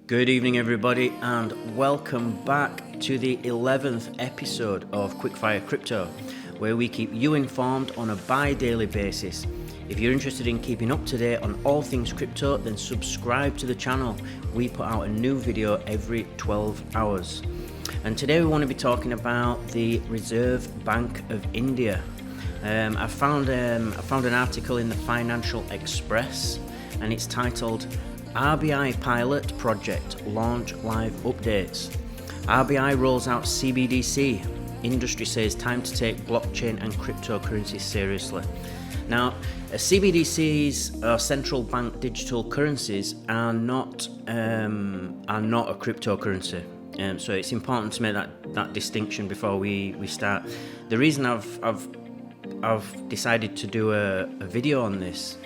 Good evening, everybody, and welcome back to the 11th episode of Quickfire Crypto, where we keep you informed on a bi-daily basis. If you're interested in keeping up to date on all things crypto, then subscribe to the channel. We put out a new video every 12 hours. And today we want to be talking about the Reserve Bank of India. I found an article in the Financial Express, and it's titled RBI Pilot Project Launch Live Updates. RBI rolls out CBDC. Industry says time to take blockchain and cryptocurrency seriously. Now, CBDCs, or central bank digital currencies, are not a cryptocurrency. So it's important to make that distinction before we start. The reason I've decided to do a video on this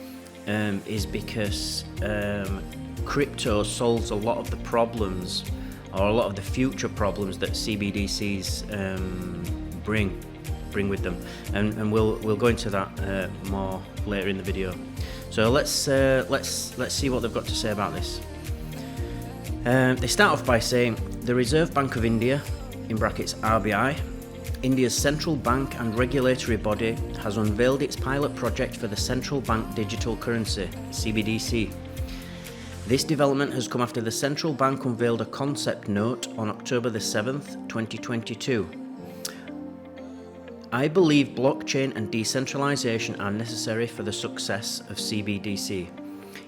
is because crypto solves a lot of the problems, or a lot of the future problems that CBDCs bring with them, and we'll go into that more later in the video. So let's see what they've got to say about this. They start off by saying the Reserve Bank of India, in brackets RBI, India's central bank and regulatory body, has unveiled its pilot project for the central bank digital currency, CBDC. This development has come after the central bank unveiled a concept note on October the 7th, 2022. I believe blockchain and decentralization are necessary for the success of CBDC.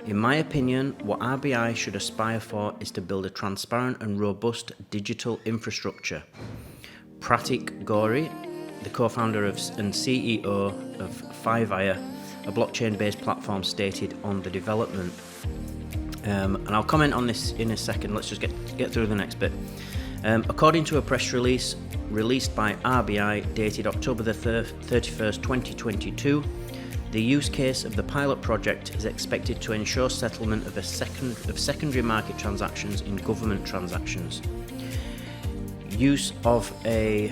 In my opinion, what RBI should aspire for is to build a transparent and robust digital infrastructure. Pratik Gori, the co-founder and CEO of Fivire, a blockchain-based platform, stated on the development. And I'll comment on this in a second. Let's just get through the next bit. According to a press release released by RBI dated October the 31st, 2022, the use case of the pilot project is expected to ensure settlement of secondary market transactions in government transactions. Use of a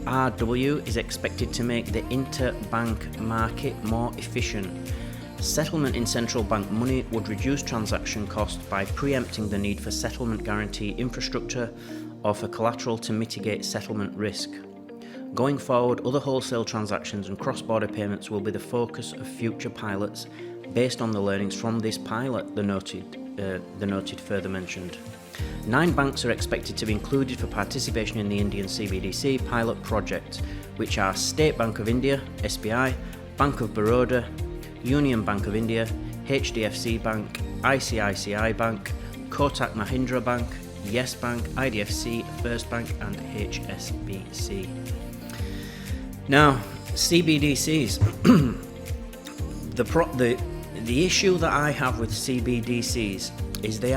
RW is expected to make the interbank market more efficient. Settlement in central bank money would reduce transaction costs by preempting the need for settlement guarantee infrastructure or for collateral to mitigate settlement risk. Going forward, other wholesale transactions and cross-border payments will be the focus of future pilots based on the learnings from this pilot, the noted further mentioned. 9 banks are expected to be included for participation in the Indian CBDC pilot project, which are State Bank of India, SBI, Bank of Baroda, Union Bank of India, HDFC Bank, ICICI Bank, Kotak Mahindra Bank, Yes Bank, IDFC, First Bank and HSBC. Now, CBDCs. The issue that I have with CBDCs is they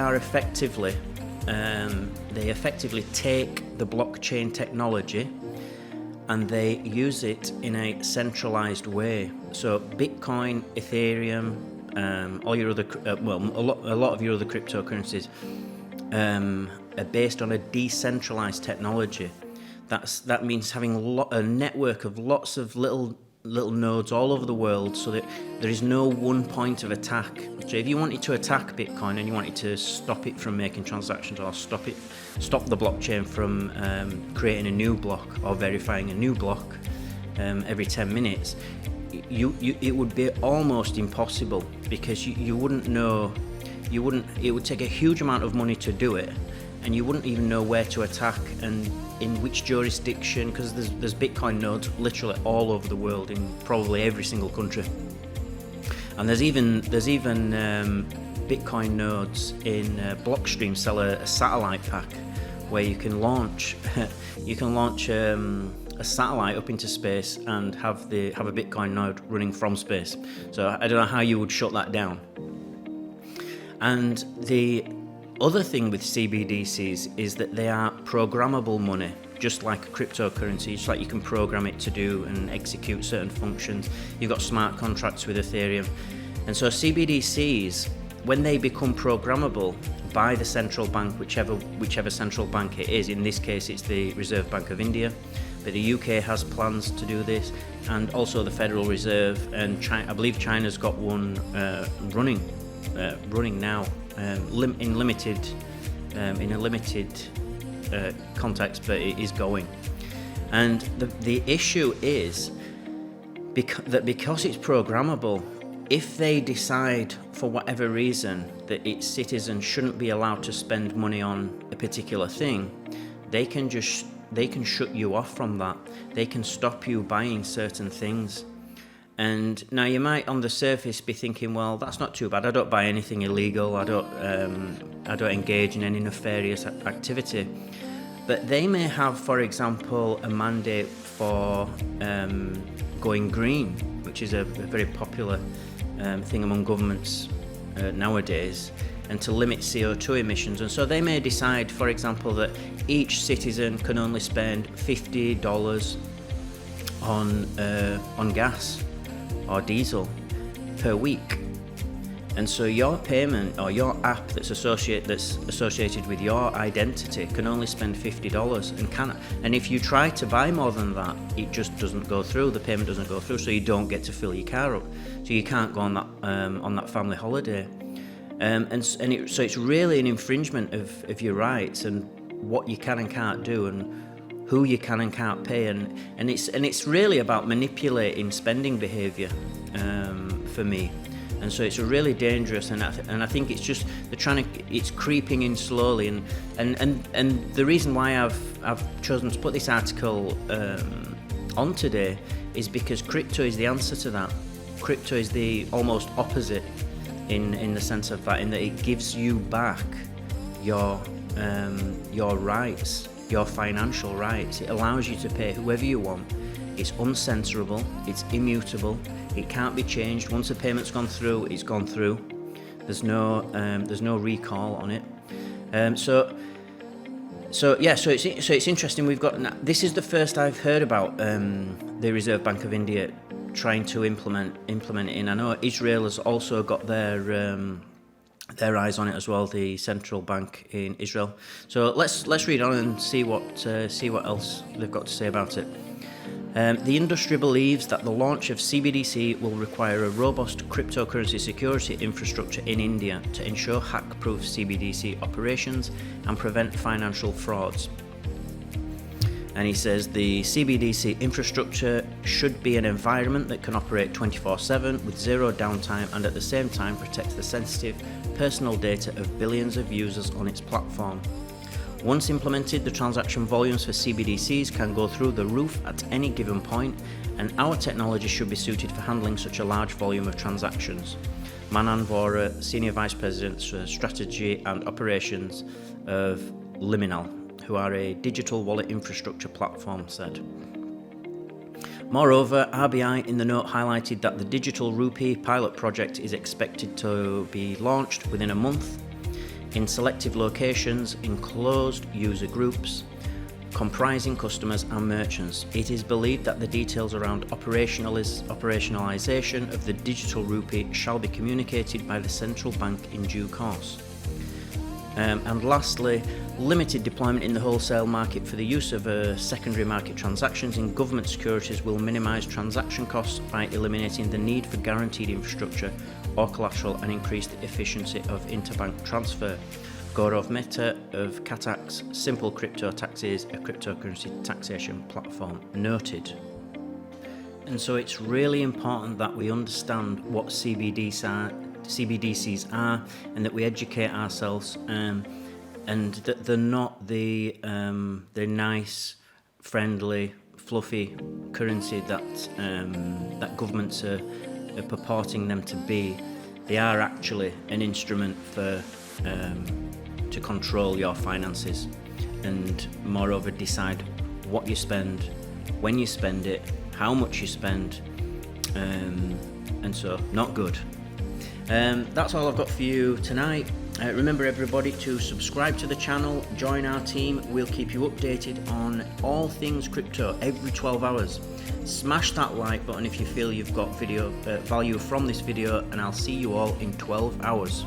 effectively take the blockchain technology and they use it in a centralized way. So Bitcoin, Ethereum, all your other a lot of your other cryptocurrencies are based on a decentralized technology. That means having a network of lots of little nodes all over the world, so that there is no one point of attack. So if you wanted to attack Bitcoin and you wanted to stop it from making transactions, or stop the blockchain from creating a new block or verifying a new block every 10 minutes, it would be almost impossible, because you wouldn't know. It would take a huge amount of money to do it, and you wouldn't even know where to attack and in which jurisdiction, because there's Bitcoin nodes literally all over the world, in probably every single country. And there's even Bitcoin nodes in Blockstream sell a satellite pack where you can launch a satellite up into space and have a Bitcoin node running from space. So I don't know how you would shut that down. And the other thing with CBDCs is that they are programmable money, just like a cryptocurrency. Just like you can program it to do and execute certain functions. You've got smart contracts with Ethereum. And so CBDCs, when they become programmable by the central bank, whichever central bank it is, in this case it's the Reserve Bank of India, but the UK has plans to do this, and also the Federal Reserve, and I believe China's got one running now, in limited in a limited context, but it is going. And the issue is because it's programmable, if they decide for whatever reason that its citizens shouldn't be allowed to spend money on a particular thing, they can shut you off from that. They can stop you buying certain things. And now you might on the surface be thinking, well, that's not too bad. I don't buy anything illegal. I don't engage in any nefarious activity. But they may have, for example, a mandate for going green, which is a very popular thing among governments nowadays, and to limit CO2 emissions. And so they may decide, for example, that each citizen can only spend $50 on gas or diesel per week. And so your payment or your app that's associated with your identity can only spend $50 and if you try to buy more than that, it just doesn't go through. The payment doesn't go through, so you don't get to fill your car up. So you can't go on that family holiday. So it's really an infringement of your rights and what you can and can't do and who you can and can't pay, and it's really about manipulating spending behaviour for me. And so it's really dangerous, and I think it's just it's creeping in slowly, and the reason why I've chosen to put this article on today is because crypto is the answer to that. Crypto is the almost opposite in the sense of that, in that it gives you back your rights, your financial rights. It allows you to pay whoever you want. It's uncensorable, it's immutable, it can't be changed. Once a payment's gone through, it's gone through. There's no recall on it. So it's interesting. We've got, this is the first I've heard about the Reserve Bank of India trying to implement it in. I know Israel has also got their eyes on it as well, the central bank in Israel. So let's read on and see what else they've got to say about it. The industry believes that the launch of CBDC will require a robust cryptocurrency security infrastructure in India to ensure hack-proof CBDC operations and prevent financial frauds. And he says the CBDC infrastructure should be an environment that can operate 24/7 with zero downtime and at the same time protect the sensitive personal data of billions of users on its platform. Once implemented, the transaction volumes for CBDCs can go through the roof at any given point, and our technology should be suited for handling such a large volume of transactions. Manan Vora, Senior Vice President for Strategy and Operations of Liminal, who are a digital wallet infrastructure platform, said. Moreover, RBI in the note highlighted that the digital rupee pilot project is expected to be launched within a month in selective locations in closed user groups comprising customers and merchants. It is believed that the details around operationalization of the digital rupee shall be communicated by the central bank in due course. And lastly, limited deployment in the wholesale market for the use of secondary market transactions in government securities will minimise transaction costs by eliminating the need for guaranteed infrastructure or collateral and increase the efficiency of interbank transfer. Gaurav Mehta of Katak's Simple Crypto Taxes, a cryptocurrency taxation platform, noted. And so it's really important that we understand what CBDCs are and that we educate ourselves, and that they're not the nice, friendly, fluffy currency that governments are purporting them to be. They are actually an instrument for to control your finances, and moreover decide what you spend, when you spend it, how much you spend, and so not good. That's all I've got for you tonight. Remember everybody to subscribe to the channel, join our team. We'll keep you updated on all things crypto every 12 hours. Smash that like button if you feel you've got value from this video, and I'll see you all in 12 hours.